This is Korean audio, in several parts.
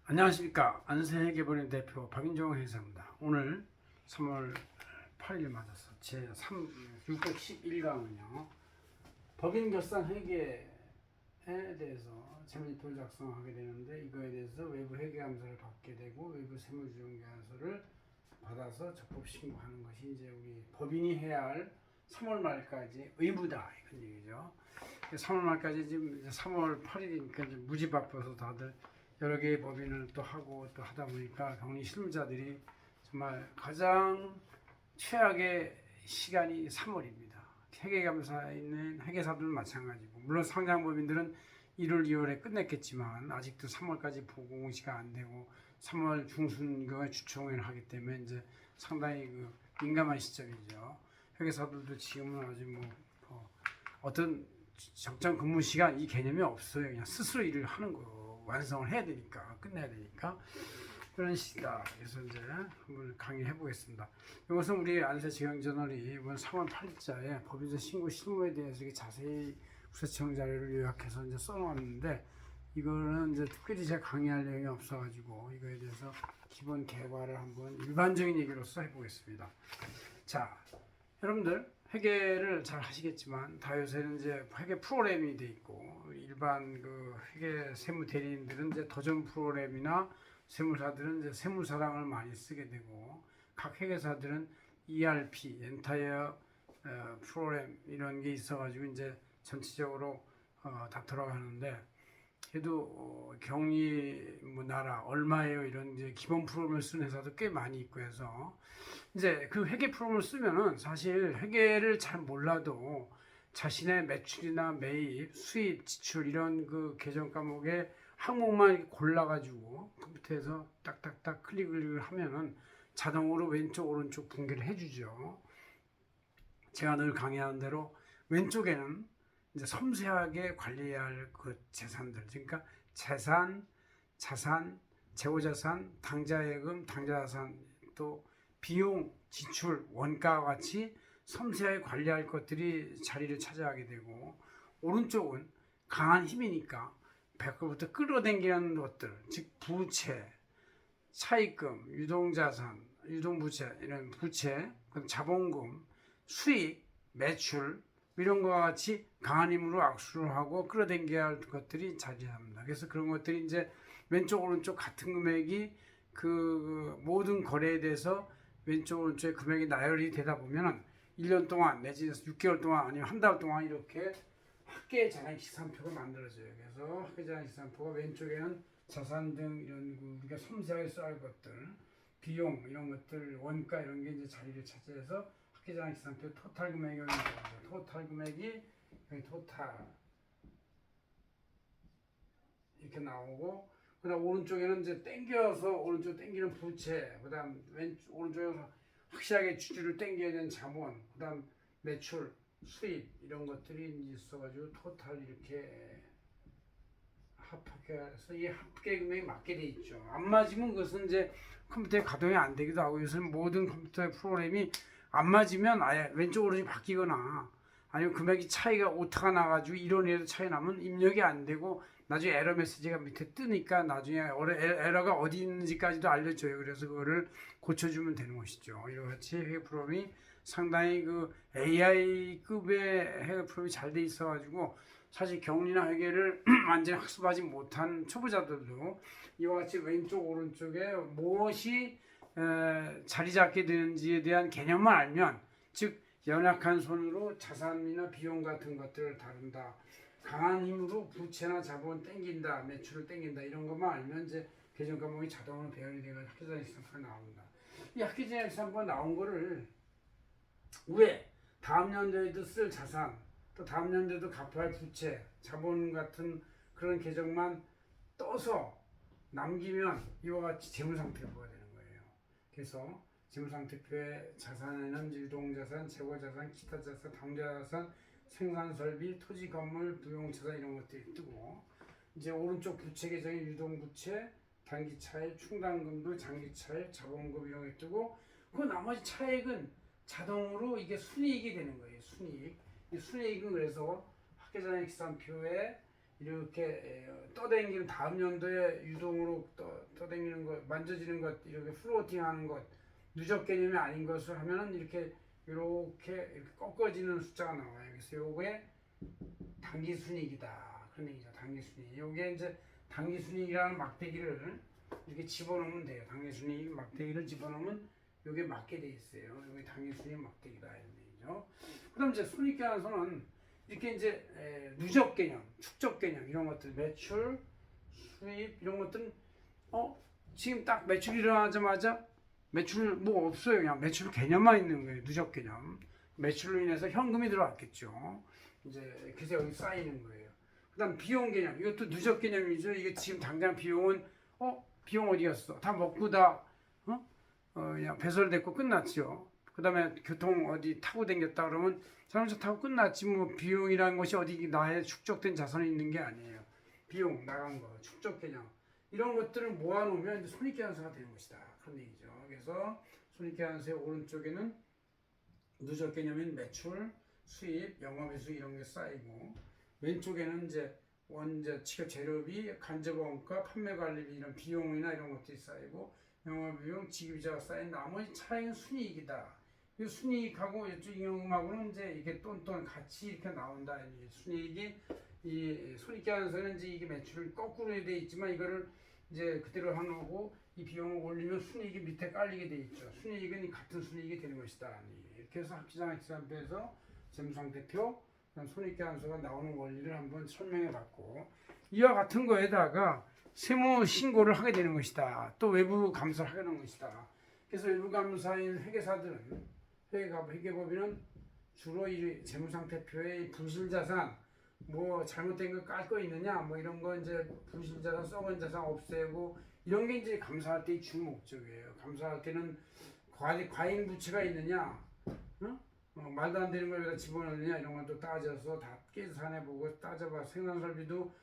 안녕하십니까. 안세회계본인 대표 박인종 회사입니다. 오늘 3월 8일 맞아서 제 611강은요. 법인결산 회계에 대해서 재무제표를 작성하게 되는데 이거에 대해서 외부 회계감사를 받게 되고 외부 세무조정계약서를 받아서 적법 신고하는 것이 이제 우리 법인이 해야 할 3월 말까지 의무다 이런 얘기죠. 3월 말까지 지금 이제 3월 8일이니까 이제 무지 바빠서 다들 여러 개의 법인을 또 하고 또 하다 보니까 격리 실무자들이 정말 가장 최악의 시간이 3월입니다. 회계감사에 있는 회계사들은 마찬가지고 물론 상장법인들은 1월, 2월에 끝냈겠지만 아직도 3월까지 보고공시가 안 되고 3월 중순경에 주총회를 하기 때문에 이제 상당히 민감한 시점이죠. 회계사들도 지금은 아직 어떤 적정 근무 시간 이 개념이 없어요. 그냥 스스로 일을 하는 거 완성을 해야 되니까 끝내야 되니까 그런 시기다. 그래서 이제 한번 강의해 보겠습니다. 이것은 우리 안세지경저널이 이번 3월 8일자에 법인세 신고 실무에 대해서 자세히 구세청 자료를 요약해서 이제 써놓았는데 이거는 이제 특별히 제가 강의할 내용이 없어가지고 이거에 대해서 기본 개괄을 한번 일반적인 얘기로서 해보겠습니다. 자, 여러분들 회계를 잘 하시겠지만 다 요새는 이제 회계 프로그램이 돼 있고 일반 회계 세무 대리인들은 이제 도전 프로그램이나 세무사들은 이제 세무사랑을 많이 쓰게 되고 각 회계사들은 ERP, 엔타이어 프로그램 이런 게 있어가지고 이제 전체적으로 다 돌아가는데 그래도 경리 나라 얼마예요 이런 이제 기본 프로그램을 쓰는 회사도 꽤 많이 있고 해서 이제 그 회계 프로그램을 쓰면은 사실 회계를 잘 몰라도 자신의 매출이나 매입, 수입, 지출 이런 계정 과목의 항목만 이렇게 골라가지고 컴퓨터에서 딱딱딱 클릭을 하면은 자동으로 왼쪽 오른쪽 분기를 해주죠. 제가 늘 강의하는 대로 왼쪽에는 이제 섬세하게 관리해야 할 재산들, 그러니까 재산, 자산, 재고자산, 당좌예금, 당좌자산, 또 비용, 지출, 원가와 같이 섬세하게 관리할 것들이 자리를 차지하게 되고 오른쪽은 강한 힘이니까 배꼽부터 끌어당기는 것들, 즉 부채, 차입금, 유동자산, 유동부채, 이런 부채, 자본금, 수익, 매출 이런 것과 같이 강한 힘으로 악수를 하고 끌어당겨야 할 것들이 자리합니다. 그래서 그런 것들이 이제 왼쪽 오른쪽 같은 금액이 모든 거래에 대해서 왼쪽 오른쪽의 금액이 나열이 되다 보면은 1년 동안 내지 6개월 동안 아니면 한 달 동안 이렇게 합계 자산시산표가 만들어져요. 그래서 합계 자산시산표가 왼쪽에는 자산 등 이런 우리가 섬세하게 써야 할 것들, 비용 이런 것들, 원가 이런 게 이제 자리를 차지해서 합계자산시산표 토탈 금액이 여기 나오죠. 토탈 금액이 여기 토탈 이렇게 나오고 그다음 오른쪽에는 이제 당겨서 오른쪽 당기는 부채, 그다음 왼쪽 오른쪽에서 확실하게 주주를 당겨야 되는 자본, 그다음 매출, 수입 이런 것들이 있어가지고 토탈 이렇게 합해서 이 합계 금액이 맞게 돼 있죠. 안 맞으면 그것은 이제 컴퓨터에 가동이 안 되기도 하고 요새는 모든 컴퓨터의 프로그램이 안 맞으면 아예 왼쪽으로 바뀌거나 아니면 금액이 차이가 오타가 나가지고 이론에도 차이 나면 입력이 안 되고 나중에 에러 메시지가 밑에 뜨니까 나중에 에러가 어디 있는지까지도 알려줘요. 그래서 그거를 고쳐주면 되는 것이죠. 이와 같이 회계 프로그램이 상당히 AI급의 회계 프로그램이 잘 돼 있어가지고 사실 경리나 회계를 완전히 학습하지 못한 초보자들도 이와 같이 왼쪽 오른쪽에 무엇이 자리 잡게 되는지에 대한 개념만 알면 즉 연약한 손으로 자산이나 비용 같은 것들을 다룬다. 강한 힘으로 부채나 자본 땡긴다, 매출을 땡긴다 이런 것만 알면 이제 계정 과목이 자동으로 배열이 되고 합계자산시산표가 나온다. 이 합계자산시산표가 나온 거를 왜 다음 연도에도 쓸 자산, 또 다음 연도에도 갚아야 할 부채, 자본 같은 그런 계정만 떠서 남기면 이와 같이 재무상태표가 되는 거예요. 그래서 재무상태표에 자산에는 유동자산, 재고자산, 기타자산, 당좌자산, 생산설비, 토지, 건물, 부용자산 이런 것들이 뜨고 이제 오른쪽 부채 계정에 유동부채, 단기차익, 충당금도 장기차익, 자본금 이런 게 뜨고 그 나머지 차액은 자동으로 이게 순이익이 되는 거예요. 순이익. 이 순이익은 그래서 합계자산시산표에 이렇게 떠다니는 다음 연도에 유동으로 떠다니는 것, 만져지는 것, 이렇게 플로팅하는 것, 누적 개념이 아닌 것을 하면은 이렇게 꺾어지는 숫자가 나와요. 그래서 요게 당기순이익이다. 그런 얘기죠. 당기순이익. 요게 이제 당기순이익이라는 막대기를 이렇게 집어넣으면 돼요. 당기순이익 막대기를 집어넣으면 요게 맞게 돼 있어요. 요게 당기순이익 막대기다 이런 얘기죠. 그다음 이제 손익계산서는 이렇게 이제 누적 개념, 축적 개념 이런 것들, 매출, 수입 이런 것들은 지금 딱 매출이 일어나자마자 매출 뭐 없어요. 그냥 매출 개념만 있는 거예요. 누적 개념. 매출로 인해서 현금이 들어왔겠죠. 이제 그래서 여기 쌓이는 거예요. 그다음 비용 개념. 이것도 누적 개념이죠. 이게 지금 당장 비용은 비용 어디 갔어? 다 먹고 다 그냥 배설됐고 끝났죠. 그다음에 교통 어디 타고 댕겼다 그러면 자동차 타고 끝났지. 뭐 비용이라는 것이 어디 나의 축적된 자산이 있는 게 아니에요. 비용 나간 거, 축적 개념 이런 것들을 모아놓으면 이제 손익계산서가 되는 것이다. 그런 얘기죠. 그래서 손익계산서의 오른쪽에는 누적 개념인 매출, 수입, 영업외수 이런 게 쌓이고 왼쪽에는 이제 원재, 취급 재료비, 간접원가, 판매관리비 이런 비용이나 이런 것들이 쌓이고 영업비용, 지급이자가 쌓인 나머지 차액은 순이익이다. 이 순이익하고 이쪽 임금하고는 이제 이게 똔똔 같이 이렇게 나온다. 순이익이 이 손익계산서는 이제 이게 매출을 거꾸로 돼 있지만 이거를 이제 그대로 하고 이 비용을 올리면 순이익이 밑에 깔리게 돼 있죠. 순이익은 같은 순이익이 되는 것이다. 이렇게 해서 합치장학기산표에서 재무상태표, 손익계산서가 나오는 원리를 한번 설명해 봤고 이와 같은 거에다가 세무 신고를 하게 되는 것이다. 또 외부 감사를 하게 되는 것이다. 그래서 외부 감사인 회계사들은 회계법인은 주로 이 재무상태표의 분실자산 뭐 잘못된 거 깔 거 있느냐 뭐 이런 거 이제 분실자산 썩은 자산 없애고 이런 게 이제 감사할 때의 주 목적이에요. 감사할 때는 과잉 부채가 있느냐, 말도 안 되는 걸 여기다 집어넣느냐 이런 것도 따져서 다 계산해 보고 따져봐. 생산설비도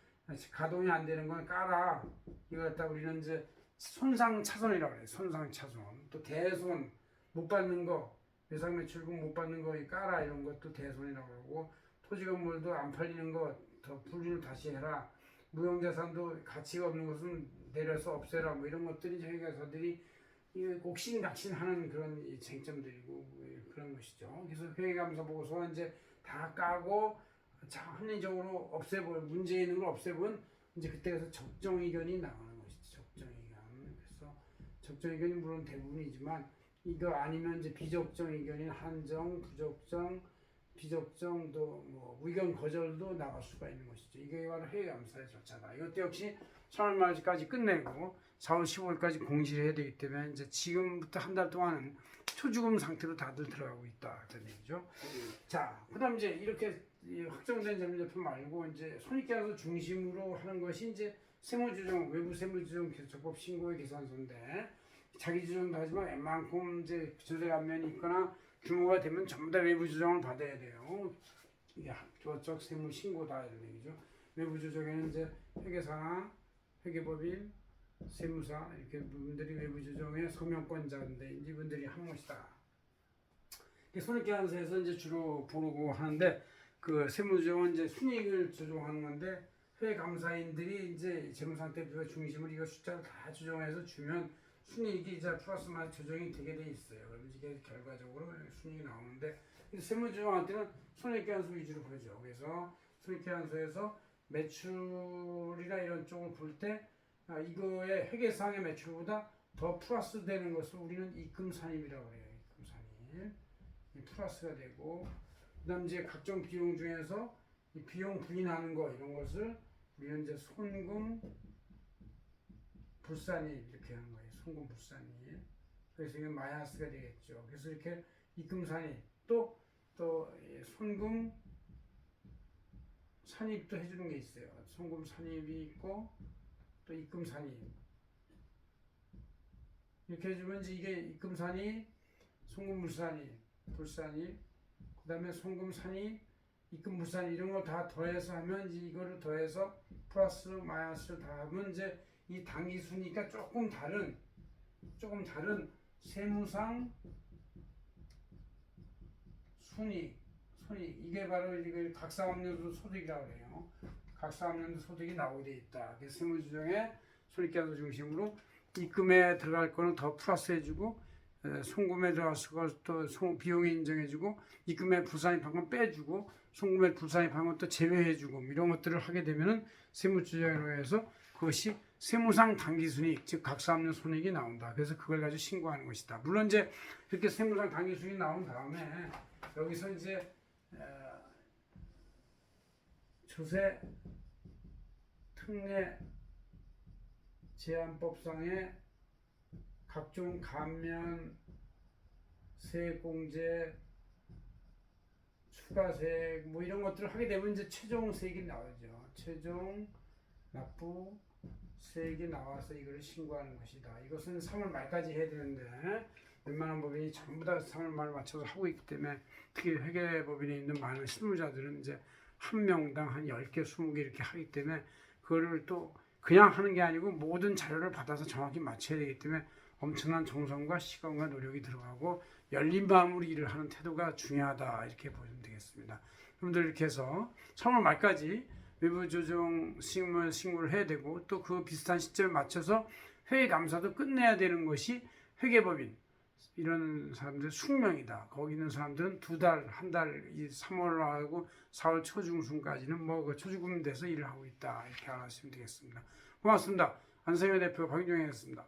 가동이 안 되는 건 깔아. 이거 갖다 우리는 이제 손상차손이라고 해요. 손상차손. 또 대손 못 받는 거, 외상매출금 못 받는 거 깔아 이런 것도 대손이라고 그러고 토지 건물도 안 팔리는 거 더 분류를 다시 해라. 무형자산도 가치가 없는 것은 내려서 없애라. 뭐 이런 것들이 회계사들이 옥신각신하는 그런 쟁점들이고 그런 것이죠. 그래서 회계감사 보고서가 이제 다 까고 합리적으로 없애본 문제 있는 걸 없애본 이제 그때 가서 적정 의견이 나오는 것이죠. 적정 의견. 그래서 적정 의견이 물론 대부분이지만 이거 아니면 이제 비적정 의견인 한정, 부적정, 비적정도 뭐 의견 거절도 나갈 수가 있는 것이죠. 이게 바로 회계감사의 절차다. 이것도 역시 3월 말까지 끝내고 4월 15일까지 공시를 해야 되기 때문에 이제 지금부터 한 달 동안은 초주금 상태로 다들 들어가고 있다 그런 얘기죠. 자, 그다음 이제 이렇게 확정된 재무제표 말고 이제 손익계산서 중심으로 하는 것이 이제 세무조정, 외부 세무조정 적법 신고의 계산서인데 자기 조정도 하지만 웬만큼 이제 조세 안면이 있거나 규모가 되면 전부 다 외부 조정을 받아야 돼요. 이게 합조적 세무 신고다 이런 얘기죠. 외부 조정에는 이제 회계사, 회계법인, 세무사 이렇게 분들이 외부 조정의 소명권자인데 이분들이 한 것이다. 손익계산서에서 이제 주로 보고 하는데 그 세무조정은 이제 순이익을 조정하는 건데 회감사인들이 이제 재무상태표 중심으로 이거 숫자를 다 조정해서 주면 순이익이 이제 플러스 마이너스 조정이 되게 돼 있어요. 그러면 이게 결과적으로 순이익이 나오는데 세무조정할 때는 손익계산서 위주로 보죠. 그래서 손익계산서에서 매출이나 이런 쪽을 볼 때 이거의 회계상의 매출보다 더 플러스 되는 것을 우리는 입금산입이라고 해요. 입금산입. 이 플러스가 되고 그다음 이제 각종 비용 중에서 이 비용 부인하는 거 이런 것을 우리는 이제 손금 불산입 이렇게 하는 거예요. 손금 불산입. 그래서 이게 마이너스가 되겠죠. 그래서 이렇게 입금산입 또 손금 산입도 해주는 게 있어요. 손금 산입이 있고 또 입금 산입 이렇게 해주면 이제 이게 입금 산입, 손금 불산입, 불산입, 그 다음에 손금 산입, 입금 불산입 이런 거 다 더해서 하면 이제 이거를 더해서 플러스 마이너스 다 하면 이제 이 당기순이니까 조금 다른 세무상 순이익 이게 바로 이게 각사학년도 소득이라고 해요. 각 사업년도 소득이 나오게 돼 있다. 그래서 세무조정에 손익계산서 중심으로 입금에 들어갈 거는 더 플러스 해주고 송금에 들어갔을 것도 비용에 인정해주고 입금에 불산입한 건 빼주고 송금에 불산입한 건 또 제외해주고 이런 것들을 하게 되면은 세무조정으로 해서 그것이 세무상 당기순이익 즉 각사업년 손익이 나온다. 그래서 그걸 가지고 신고하는 것이다. 물론 이제 이렇게 세무상 당기순이익 나온 다음에 여기서 이제 조세 특례 제한법상의 각종 감면, 세액공제, 추가세액 뭐 이런 것들을 하게 되면 이제 최종 세액이 나오죠. 최종 납부 세액이 나와서 이걸 신고하는 것이다. 이것은 3월 말까지 해야 되는데 웬만한 법인이 전부 다 3월 말 맞춰서 하고 있기 때문에 특히 회계법인에 있는 많은 실무자들은 이제 한 명당 한 10개, 20개 이렇게 하기 때문에 그거를 또 그냥 하는 게 아니고 모든 자료를 받아서 정확히 맞춰야 되기 때문에 엄청난 정성과 시간과 노력이 들어가고 열린 마음으로 일을 하는 태도가 중요하다 이렇게 보시면 되겠습니다. 여러분들 이렇게 해서 3월 말까지 외부 조정 신고를 해야 되고 또 그 비슷한 시점에 맞춰서 회계 감사도 끝내야 되는 것이 회계법인 이런 사람들 숙명이다. 거기 있는 사람들은 두 달, 한 달, 이 3월하고 4월 초중순까지는 뭐 그 초주금 돼서 일을 하고 있다. 이렇게 알아주시면 되겠습니다. 고맙습니다. 안성현 대표 박윤종이었습니다.